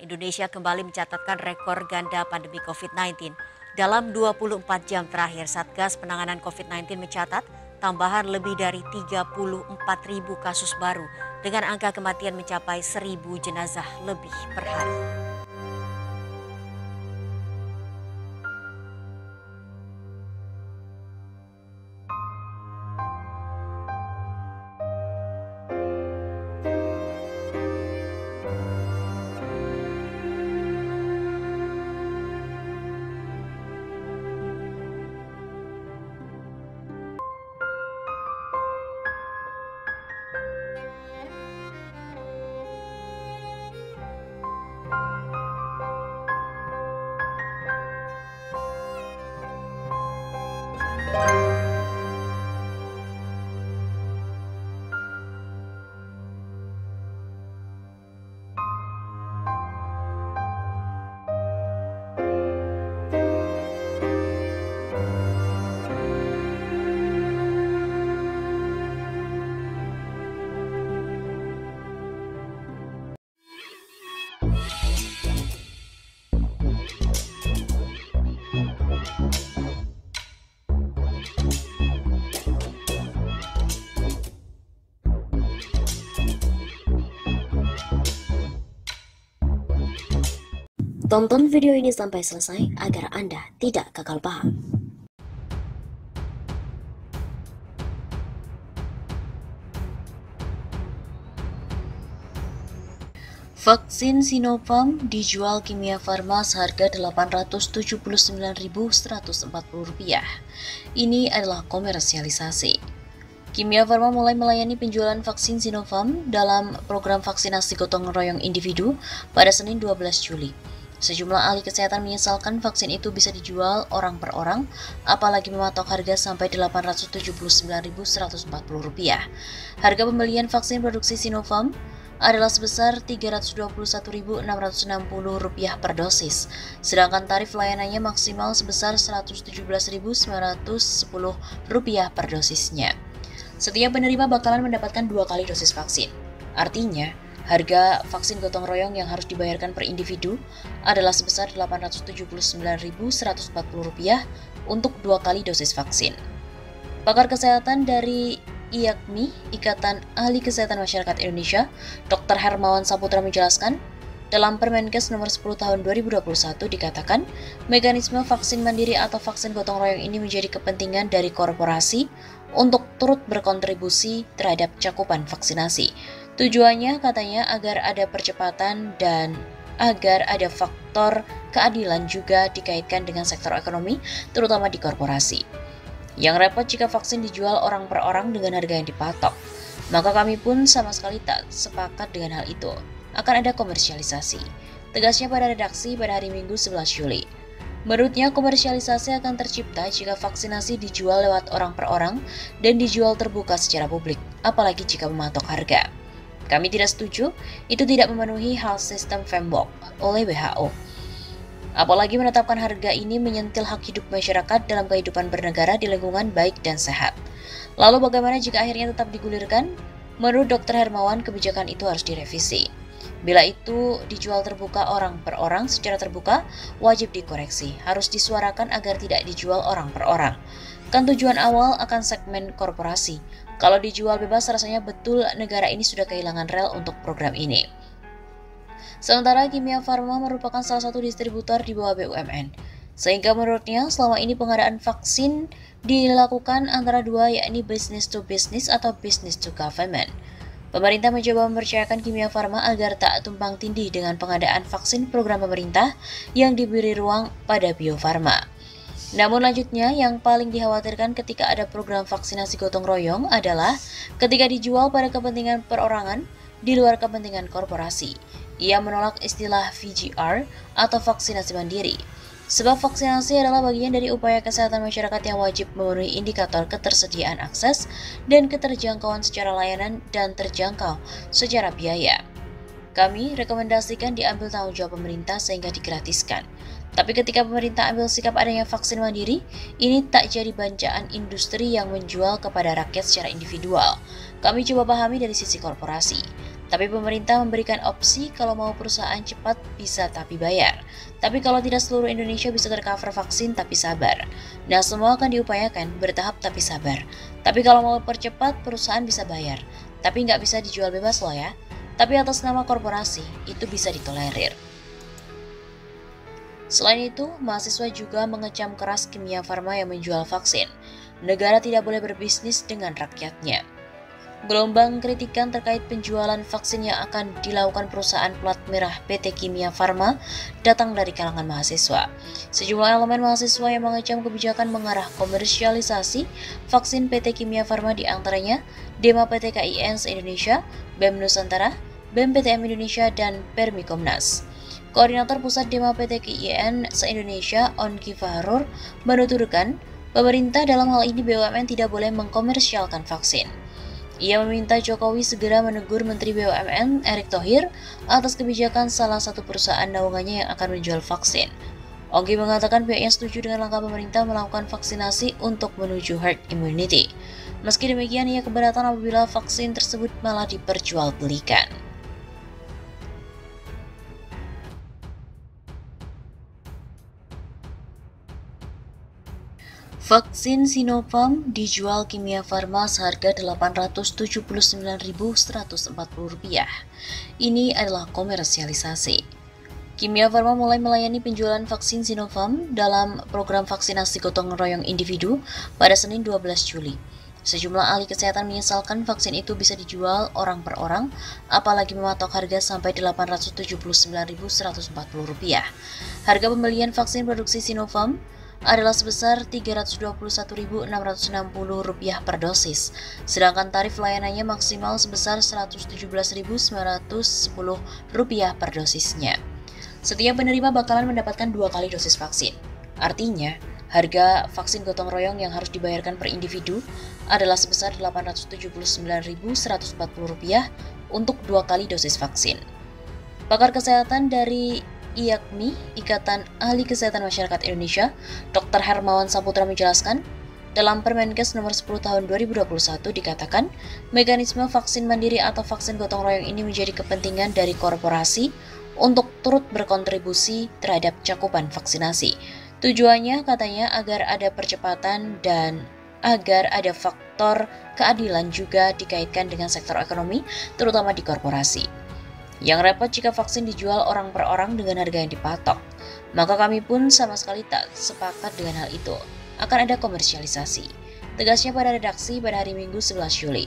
Indonesia kembali mencatatkan rekor ganda pandemi COVID-19. Dalam 24 jam terakhir, Satgas Penanganan COVID-19 mencatat tambahan lebih dari 34.000 kasus baru dengan angka kematian mencapai 1.000 jenazah lebih per hari. Tonton video ini sampai selesai agar Anda tidak gagal paham. Vaksin Sinopharm dijual Kimia Farma seharga Rp879.140. Ini adalah komersialisasi. Kimia Farma mulai melayani penjualan vaksin Sinopharm dalam program vaksinasi gotong royong individu pada Senin 12 Juli. Sejumlah ahli kesehatan menyesalkan vaksin itu bisa dijual orang per orang, apalagi mematok harga sampai Rp879.140. Harga pembelian vaksin produksi Sinopharm adalah sebesar Rp321.660 per dosis, sedangkan tarif layanannya maksimal sebesar Rp117.910 per dosisnya. Setiap penerima bakalan mendapatkan 2 kali dosis vaksin. Artinya, harga vaksin gotong royong yang harus dibayarkan per individu adalah sebesar Rp879.140 untuk 2 kali dosis vaksin. Pakar kesehatan dari IAKMI, Ikatan Ahli Kesehatan Masyarakat Indonesia, Dr. Hermawan Saputra menjelaskan, dalam Permenkes nomor 10 tahun 2021 dikatakan, mekanisme vaksin mandiri atau vaksin gotong royong ini menjadi kepentingan dari korporasi untuk turut berkontribusi terhadap cakupan vaksinasi. Tujuannya katanya agar ada percepatan dan agar ada faktor keadilan juga dikaitkan dengan sektor ekonomi, terutama di korporasi. Yang repot jika vaksin dijual orang per orang dengan harga yang dipatok. Maka kami pun sama sekali tak sepakat dengan hal itu. Akan ada komersialisasi. Tegasnya pada redaksi pada hari Minggu 11 Juli. Menurutnya, komersialisasi akan tercipta jika vaksinasi dijual lewat orang per orang dan dijual terbuka secara publik, apalagi jika mematok harga. Kami tidak setuju, itu tidak memenuhi health system framework oleh WHO. Apalagi menetapkan harga ini menyentil hak hidup masyarakat dalam kehidupan bernegara di lingkungan baik dan sehat. Lalu bagaimana jika akhirnya tetap digulirkan? Menurut Dr. Hermawan, kebijakan itu harus direvisi. Bila itu dijual terbuka orang per orang secara terbuka, wajib dikoreksi, harus disuarakan agar tidak dijual orang per orang. Kan tujuan awal akan segmen korporasi. Kalau dijual bebas rasanya betul negara ini sudah kehilangan rel untuk program ini. Sementara Kimia Farma merupakan salah satu distributor di bawah BUMN. Sehingga menurutnya selama ini pengadaan vaksin dilakukan antara dua, yakni business to business atau business to government. Pemerintah mencoba mempercayakan Kimia Farma agar tak tumpang tindih dengan pengadaan vaksin program pemerintah yang diberi ruang pada Bio Farma. Namun lanjutnya, yang paling dikhawatirkan ketika ada program vaksinasi gotong royong adalah ketika dijual pada kepentingan perorangan di luar kepentingan korporasi. Ia menolak istilah VGR atau vaksinasi mandiri. Sebab vaksinasi adalah bagian dari upaya kesehatan masyarakat yang wajib memenuhi indikator ketersediaan akses dan keterjangkauan secara layanan dan terjangkau secara biaya. Kami rekomendasikan diambil tanggung jawab pemerintah sehingga digratiskan. Tapi ketika pemerintah ambil sikap adanya vaksin mandiri, ini tak jadi banjaan industri yang menjual kepada rakyat secara individual. Kami coba pahami dari sisi korporasi. Tapi pemerintah memberikan opsi kalau mau perusahaan cepat bisa tapi bayar. Tapi kalau tidak seluruh Indonesia bisa tercover vaksin tapi sabar. Nah, semua akan diupayakan bertahap tapi sabar. Tapi kalau mau percepat perusahaan bisa bayar. Tapi nggak bisa dijual bebas loh ya. Tapi atas nama korporasi itu bisa ditolerir. Selain itu, mahasiswa juga mengecam keras Kimia Farma yang menjual vaksin. Negara tidak boleh berbisnis dengan rakyatnya. Gelombang kritikan terkait penjualan vaksin yang akan dilakukan perusahaan plat merah PT Kimia Farma datang dari kalangan mahasiswa. Sejumlah elemen mahasiswa yang mengecam kebijakan mengarah komersialisasi vaksin PT Kimia Farma diantaranya Dema PT KIN se-Indonesia, BEM Nusantara, BEM PTM Indonesia, dan Permikomnas. Koordinator Pusat Dema PT KIN se-Indonesia, Onki Fahrur, menuturkan pemerintah dalam hal ini BUMN tidak boleh mengkomersialkan vaksin. Ia meminta Jokowi segera menegur Menteri BUMN Erick Thohir atas kebijakan salah satu perusahaan naungannya yang akan menjual vaksin. Ongki mengatakan pihaknya setuju dengan langkah pemerintah melakukan vaksinasi untuk menuju herd immunity. Meski demikian, ia keberatan apabila vaksin tersebut malah diperjualbelikan. Vaksin Sinopharm dijual Kimia Farma seharga Rp879.140. Ini adalah komersialisasi. Kimia Farma mulai melayani penjualan vaksin Sinopharm dalam program vaksinasi gotong royong individu pada Senin 12 Juli. Sejumlah ahli kesehatan menyesalkan vaksin itu bisa dijual orang per orang, apalagi mematok harga sampai Rp879.140. Harga pembelian vaksin produksi Sinopharm adalah sebesar Rp321.660 per dosis, sedangkan tarif layanannya maksimal sebesar Rp117.910 per dosisnya. Setiap penerima bakalan mendapatkan 2 kali dosis vaksin. Artinya, harga vaksin gotong royong yang harus dibayarkan per individu adalah sebesar Rp879.140 untuk 2 kali dosis vaksin. Pakar kesehatan dari IAKMI, Ikatan Ahli Kesehatan Masyarakat Indonesia, Dr. Hermawan Saputra menjelaskan, dalam Permenkes nomor 10 tahun 2021 dikatakan, mekanisme vaksin mandiri atau vaksin gotong royong ini menjadi kepentingan dari korporasi untuk turut berkontribusi terhadap cakupan vaksinasi. Tujuannya katanya agar ada percepatan dan agar ada faktor keadilan juga dikaitkan dengan sektor ekonomi, terutama di korporasi. Yang repot jika vaksin dijual orang per orang dengan harga yang dipatok. Maka kami pun sama sekali tak sepakat dengan hal itu. Akan ada komersialisasi. Tegasnya pada redaksi pada hari Minggu 11 Juli.